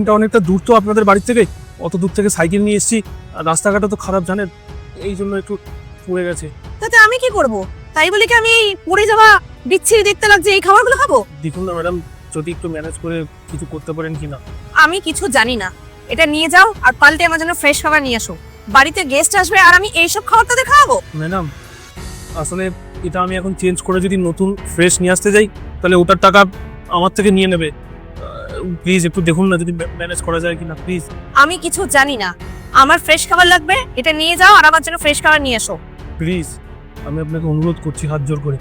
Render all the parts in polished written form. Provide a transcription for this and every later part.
এটা অনেকটা দূর তো আপনাদের বাড়ি থেকে, অত দূর থেকে সাইকেল নিয়ে এসেছি, আর রাস্তাঘাটও তো খারাপ জানেন, এই জন্য একটু পড়ে গেছে। তাতে আমি কি করব? তাই বলে কি আমি পড়ে যাওয়া বিচ্ছিরি দেখতে লাগছে এই খাবারগুলো খাবো? দেখুন না ম্যাডাম, যদি একটু ম্যানেজ করে কিছু করতে পারেন কিনা। আমি কিছু জানি না, এটা নিয়ে যাও আর পাল্টে আমার জন্য ফ্রেশ খাবার নিয়ে আসো। বাড়িতে গেস্ট আসবে আর আমি এইসব খাবার তাদের খাওয়াবো? ম্যাডাম আসলে এটা আমি এখন চেঞ্জ করে যদি নতুন ফ্রেশ নিয়ে আসতে যাই, তাহলে ওটার টাকা আমার থেকে নিয়ে নেবে। প্লিজ একটু দেখুন না যদি ম্যানেজ করা যায় কিনা প্লিজ। আমি কিছু জানি না, আমার ফ্রেশ খাবার লাগবে, এটা নিয়ে যাও আর আমার জন্য ফ্রেশ খাবার নিয়ে এসো। প্লিজ আমি আপনাকে অনুরোধ করছি হাত জোর করে,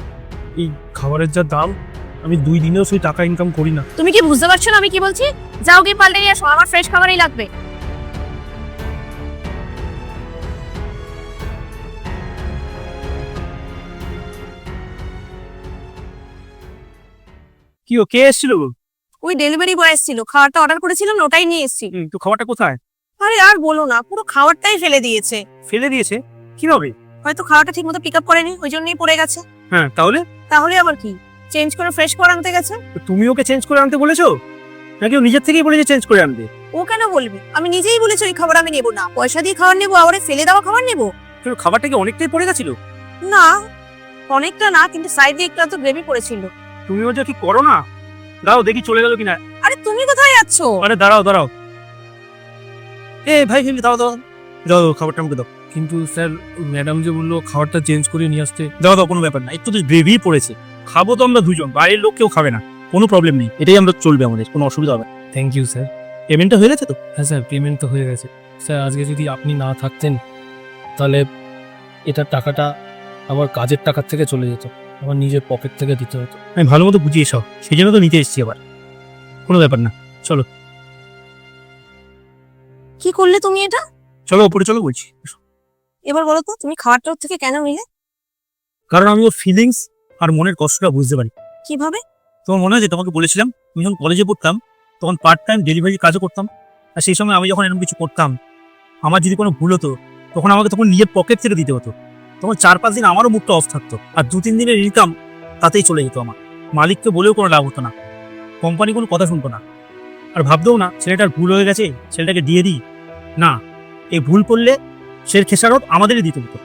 এই খাবারের যা দাম, আমি 2 দিনেও সেই টাকা ইনকাম করি না। তুমি কি বুঝতে পারছো না আমি কি বলছি? যাও গিয়ে পাল্টে নিয়ে এসো, আমার ফ্রেশ খাবারই লাগবে। কি ও কে এসেছিল গো? ওই ডেলিভারি বয় এসেছিল, খাবারটা অর্ডার করেছিলাম না, ওটাই নিয়ে এসেছি। তো খাবারটা কোথায়? আরে আর বলো না, পুরো খাবারটাই ফেলে দিয়েছে। ফেলে দিয়েছে? কিভাবে? হয়তো খাবারটা ঠিকমতো পিক আপ করেনি, ওই জন্যই পড়ে গেছে। হ্যাঁ তাহলে? তাহলে আবার কি, চেঞ্জ করে ফ্রেশ খাবার আনতে গেছে। তো তুমি ওকে চেঞ্জ করে আনতে বলেছো, নাকি ও নিজের থেকেই বলেছে চেঞ্জ করে আনতে? ও কেন বলবে? আমি নিজেই বলেছি ওই খাবার আমি নেবো না, পয়সা দিয়ে খাবার নেবো, আবার ফেলে দেওয়া খাবার নেবো তো খাবারটা কি অনেকটাই পড়ে গেছিল? না? অনেকটা না, কিন্তু সাইডে একটু তো গ্রেভি পড়েছিল। তুমি ওটা কি করো না, দাও দেখি চলে গেল কিনা। আরে তুমি কোথায় যাচ্ছো? আরে দাঁড়াও দাঁড়াও, এ ভাই দাও দাও দাও দাও, খাবারটা আমাকে দাও। কিন্তু স্যার ম্যাডাম যে বললো খাবারটা চেঞ্জ করে নিয়ে আসতে। দাও দাও, কোনো ব্যাপার না, একটু তো গ্রেভি পড়েছে, খাবো তো আমরা দুজন, বাইরের লোক কেউ খাবে না, কোনো প্রবলেম নেই, এটাই আমরা চলবে, আমাদের কোনো অসুবিধা হবে না। Thank you sir. পেমেন্টটা হয়ে গেছে তো? হ্যাঁ স্যার পেমেন্ট তো হয়ে গেছে। স্যার আজকে যদি আপনি না থাকতেন, তাহলে এটার টাকাটা আমার কাজের টাকার থেকে চলে যেত, আমার নিজের পকেট থেকে দিতে হতো। আমি ভালো মতো বুঝিয়ে সব, সেই জন্য তো নিতে এসেছি আবার, কোনো ব্যাপার না, চলো কি করলে তুমি এটা? চলো উপরে চলো বলছি। এবার বলো তো, তুমি খাবারটা ওর থেকে কেন নিলে? কারণ আমি ওর ফিলিংস আর মনের কষ্টটা বুঝতে পারি। কিভাবে? তোমার মনে আছে তোমাকে বলেছিলাম, আমি যখন কলেজে পড়তাম তখন পার্ট টাইম ডেলিভারি কাজও করতাম, আর সেই সময় আমি যখন এরকম কিছু করতাম, আমার যদি কোনো ভুল হতো, তখন আমাকে তখন নিজের পকেট থেকে দিতে হতো। তখন 4-5 দিন আমারও মুখটা অফ থাকতো, আর 2-3 দিনের ইনকাম তাতেই চলে যেত আমার। মালিককে বলেও কোনো লাভ হতো না, কোম্পানি কোনো কথা শুনতো না, আর ভাবতেও না ছেলেটার ভুল হয়ে গেছে, ছেলেটাকে দিয়ে দিই। না, এই ভুল করলে সে খেসারত আমাদেরই দিতে হতো।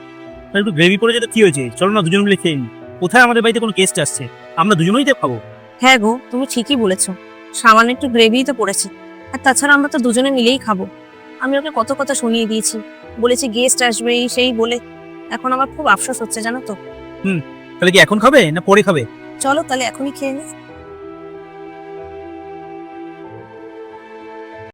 একটু গ্রেভি করে যেতে কি হয়েছে, চলো না দুজন মিলে খেয়ে নিই। কোথায় আমাদের বাড়িতে কোনো গেস্ট আসছে, আমরা দুজনেই তো খাবো। হ্যাঁ গো, তুমি ঠিকই বলেছো, সামান্য একটু গ্রেভি তো পড়েছে, আর তাছাড়া আমরা তো দুজনে মিলেই খাবো। আমি ওকে কত কথা শুনিয়ে দিয়েছি, বলেছি গেস্ট আসবে এই সেই বলে, এখন আমার খুব আফসোস হচ্ছে জানো তো। তাহলে কি এখন খাবে না পরে খাবে? চলো তাহলে এখনই খেয়ে নিই।